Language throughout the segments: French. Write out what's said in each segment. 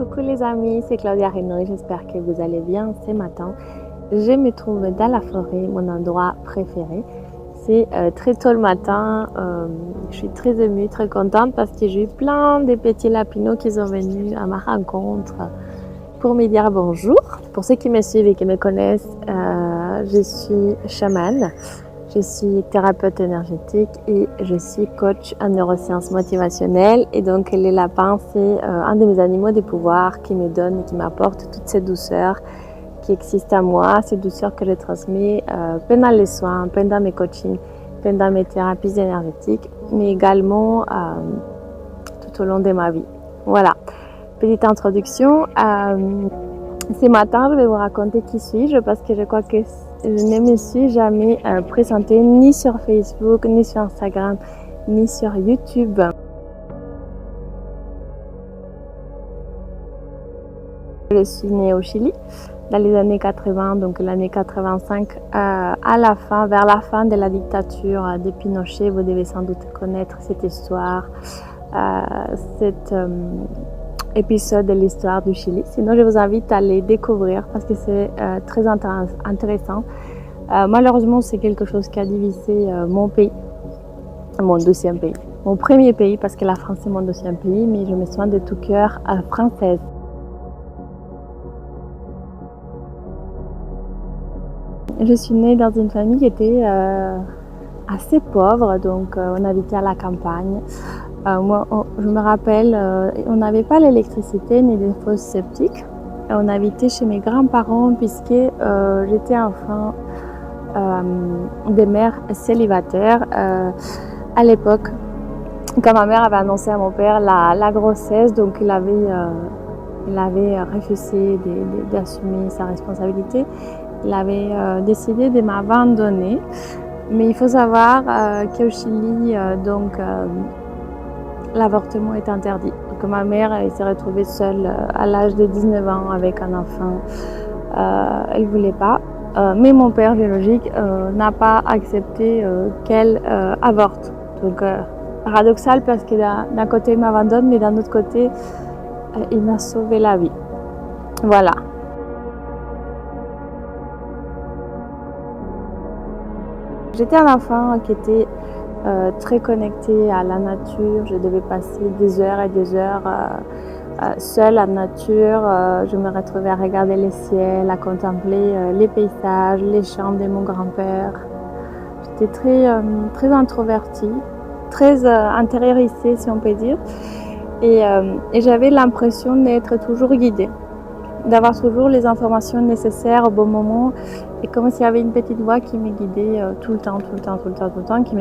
Coucou les amis, c'est Claudia Renoy, j'espère que vous allez bien ce matin. Je me trouve dans la forêt, mon endroit préféré. C'est très tôt le matin, je suis très émue, très contente parce que j'ai eu plein de petits lapinaux qui sont venus à ma rencontre pour me dire bonjour. Pour ceux qui me suivent et qui me connaissent, je suis chamane. Je suis thérapeute énergétique et je suis coach en neurosciences motivationnelles. Et donc, les lapins, c'est un de mes animaux de pouvoir qui me donne et qui m'apporte toute cette douceur qui existe à moi, cette douceur que je transmets pendant les soins, pendant mes coachings, pendant mes thérapies énergétiques, mais également tout au long de ma vie. Voilà, petite introduction. Ce matin, je vais vous raconter qui suis-je parce que je crois que je ne me suis jamais présentée ni sur Facebook, ni sur Instagram, ni sur YouTube. Je suis née au Chili dans les années 80, donc l'année 85, vers la fin de la dictature de Pinochet. Vous devez sans doute connaître cette histoire, cet épisode de l'histoire du Chili. Sinon, je vous invite à les découvrir parce que c'est très intéressant. Malheureusement, c'est quelque chose qui a divisé mon pays, mon deuxième pays. Mon premier pays, parce que la France est mon deuxième pays, mais je me sens de tout cœur française. Je suis née dans une famille qui était assez pauvre, donc on habitait à la campagne. Moi, je me rappelle, on n'avait pas l'électricité ni les fosses septiques. On habitait chez mes grands-parents puisque j'étais enfant des mères célibataires. À l'époque, quand ma mère avait annoncé à mon père la grossesse, donc il avait refusé d'assumer sa responsabilité. Il avait décidé de m'abandonner. Mais il faut savoir qu'au Chili, l'avortement est interdit. Donc ma mère s'est retrouvée seule à l'âge de 19 ans avec un enfant. Elle ne voulait pas. Mais mon père biologique n'a pas accepté qu'elle avorte. Donc paradoxal parce que d'un côté il m'abandonne, mais d'un autre côté il m'a sauvé la vie. Voilà. J'étais un enfant qui était très connecté à la nature. Je devais passer des heures et des heures seule à la nature. Je me retrouvais à regarder le ciel, à contempler les paysages, les champs de mon grand-père. J'étais très introvertie, très intériorisée si on peut dire. Et j'avais l'impression d'être toujours guidée, d'avoir toujours les informations nécessaires au bon moment. Et comme s'il y avait une petite voix qui me guidait tout le temps, qui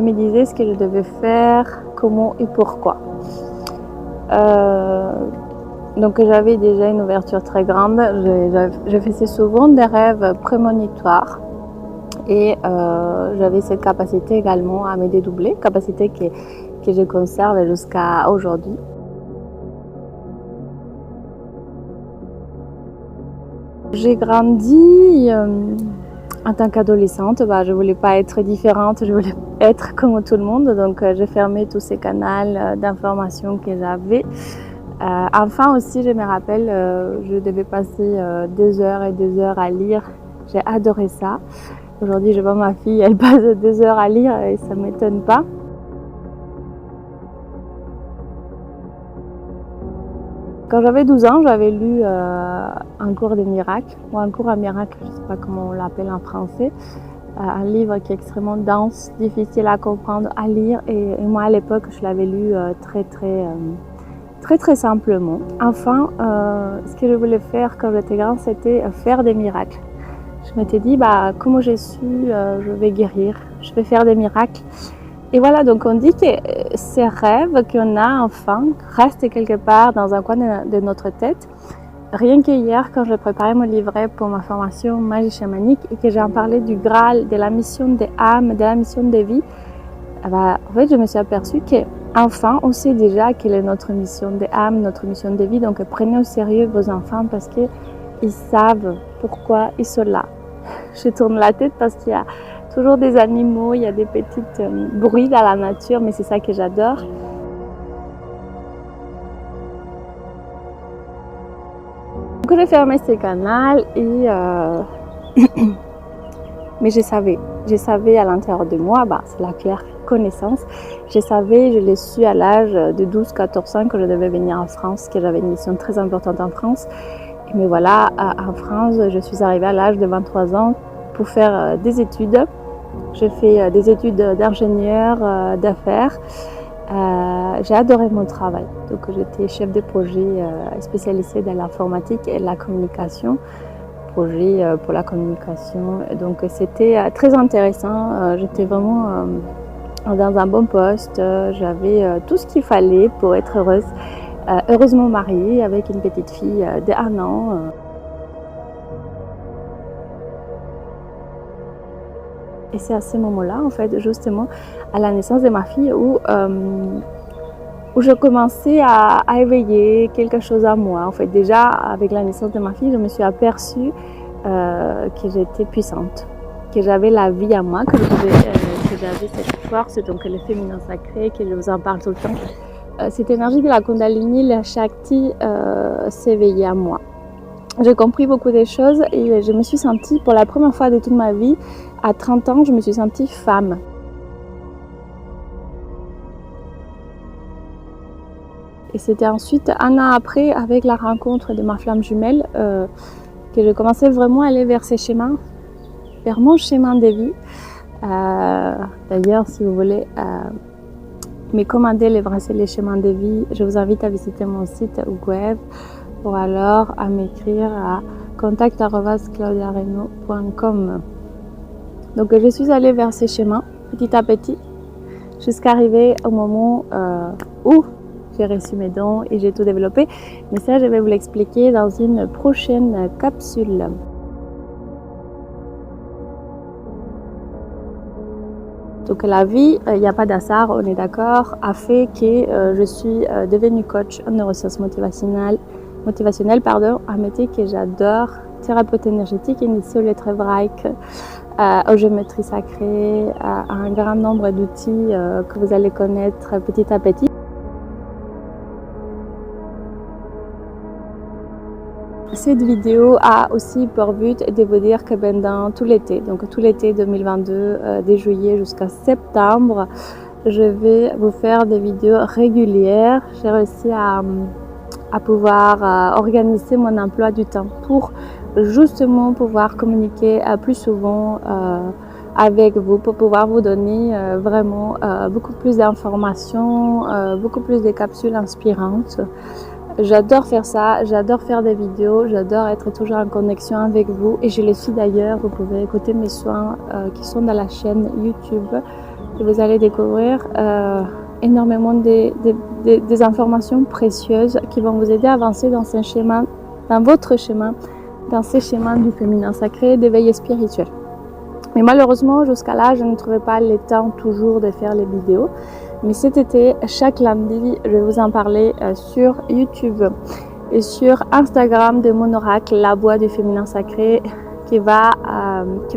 me disait ce que je devais faire, comment et pourquoi. Donc j'avais déjà une ouverture très grande. Je faisais souvent des rêves prémonitoires. Et j'avais cette capacité également à me dédoubler, capacité que je conserve jusqu'à aujourd'hui. J'ai grandi en tant qu'adolescente. Je voulais pas être différente, je voulais être comme tout le monde. Donc j'ai fermé tous ces canaux d'information que j'avais. Enfin aussi, je me rappelle, je devais passer des heures et des heures à lire. J'ai adoré ça. Aujourd'hui, je vois ma fille, elle passe 2 heures à lire et ça ne m'étonne pas. Quand j'avais 12 ans, j'avais lu un cours des miracles, ou un cours à miracles, je ne sais pas comment on l'appelle en français, un livre qui est extrêmement dense, difficile à comprendre, à lire, et moi à l'époque je l'avais lu très simplement. Enfin, ce que je voulais faire quand j'étais grande, c'était faire des miracles. Je m'étais dit, comment j'ai su, je vais guérir, je vais faire des miracles. Et voilà, donc on dit que ces rêves qu'on a enfant restent quelque part dans un coin de notre tête. Rien qu'hier, quand je préparais mon livret pour ma formation magie chamanique et que j'ai en parlé du Graal, de la mission des âmes, de la mission des vies, en fait, je me suis aperçue qu'enfant, on sait déjà quelle est notre mission des âmes, notre mission des vies. Donc prenez au sérieux vos enfants parce qu'ils savent pourquoi ils sont là. Je tourne la tête parce qu'il y a toujours des animaux, il y a des petits bruits dans la nature, mais c'est ça que j'adore. Donc j'ai fermé ce canal et mais je savais à l'intérieur de moi, c'est la claire connaissance. Je l'ai su à l'âge de 12-14 ans que je devais venir en France, que j'avais une mission très importante en France. Mais voilà, en France, je suis arrivée à l'âge de 23 ans pour faire des études. J'ai fait des études d'ingénieur d'affaires. J'ai adoré mon travail. Donc j'étais chef de projet spécialisée dans l'informatique et la communication. Projet pour la communication. Donc c'était très intéressant. J'étais vraiment dans un bon poste. J'avais tout ce qu'il fallait pour être heureuse. Heureusement mariée avec une petite fille d'1 an. Et c'est à ce moment-là, en fait, justement, à la naissance de ma fille, où je commençais à éveiller quelque chose à moi. En fait, déjà, avec la naissance de ma fille, je me suis aperçue que j'étais puissante, que j'avais la vie à moi, que j'avais cette force, donc le féminin sacré, que je vous en parle tout le temps. Cette énergie de la Kundalini, la Shakti, s'éveillait à moi. J'ai compris beaucoup de choses et je me suis sentie, pour la première fois de toute ma vie, à 30 ans, je me suis sentie femme. Et c'était ensuite, 1 an après, avec la rencontre de ma flamme jumelle, que je commençais vraiment à aller vers ces chemins, vers mon chemin de vie. D'ailleurs, si vous voulez me commander les bracelets chemins de vie, je vous invite à visiter mon site web ou alors à m'écrire à contact@claudiareno.com. Donc je suis allée vers ces chemins petit à petit jusqu'à arriver au moment où j'ai reçu mes dons et j'ai tout développé. Mais ça, je vais vous l'expliquer dans une prochaine capsule. Donc la vie, il n'y a pas d'hasard, on est d'accord, a fait que je suis devenue coach en neurosciences motivationnelles, un métier que j'adore, thérapeute énergétique initiée au lettres hébraïques, aux géométries sacrées, à un grand nombre d'outils que vous allez connaître petit à petit. Cette vidéo a aussi pour but de vous dire que pendant tout l'été, donc tout l'été 2022, de juillet jusqu'à septembre, je vais vous faire des vidéos régulières. J'ai réussi à pouvoir organiser mon emploi du temps pour justement pouvoir communiquer plus souvent avec vous, pour pouvoir vous donner vraiment beaucoup plus d'informations, beaucoup plus de capsules inspirantes. J'adore faire ça, j'adore faire des vidéos, j'adore être toujours en connexion avec vous et je le suis d'ailleurs. Vous pouvez écouter mes soins qui sont dans la chaîne YouTube et vous allez découvrir énormément des informations précieuses qui vont vous aider à avancer dans ce chemin, dans votre chemin, dans ces chemins du féminin sacré, d'éveil spirituel. Mais malheureusement, jusqu'à là, je ne trouvais pas le temps toujours de faire les vidéos. Mais cet été, chaque lundi, je vais vous en parler sur YouTube et sur Instagram de mon oracle, la voix du féminin sacré, qui va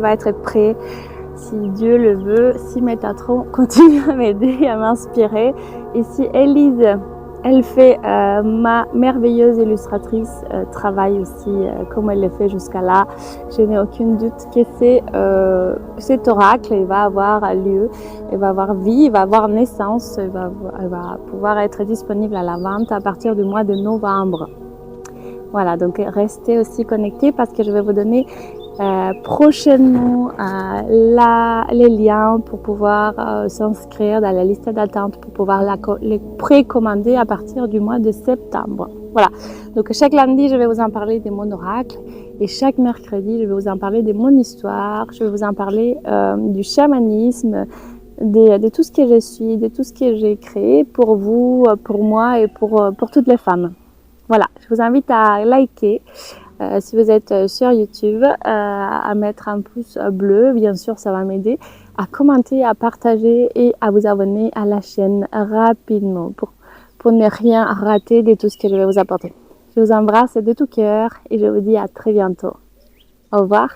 être prêt, si Dieu le veut, si Métatron continue à m'aider, à m'inspirer. Et si Élise, elle fait ma merveilleuse illustratrice, travaille aussi comme elle le fait jusqu'à là. Je n'ai aucun doute que cet oracle, il va avoir lieu, il va avoir vie, il va avoir naissance, il va pouvoir être disponible à la vente à partir du mois de novembre. Voilà, donc restez aussi connectés parce que je vais vous donner prochainement les liens pour pouvoir s'inscrire dans la liste d'attente pour pouvoir les précommander à partir du mois de septembre. Voilà, donc chaque lundi je vais vous en parler de mon oracle et chaque mercredi je vais vous en parler de mon histoire, je vais vous en parler du chamanisme, de tout ce que je suis, de tout ce que j'ai créé pour vous, pour moi et pour toutes les femmes. Voilà, je vous invite à liker. Si vous êtes sur YouTube, à mettre un pouce bleu, bien sûr ça va m'aider, à commenter, à partager et à vous abonner à la chaîne rapidement pour ne rien rater de tout ce que je vais vous apporter. Je vous embrasse de tout cœur et je vous dis à très bientôt. Au revoir.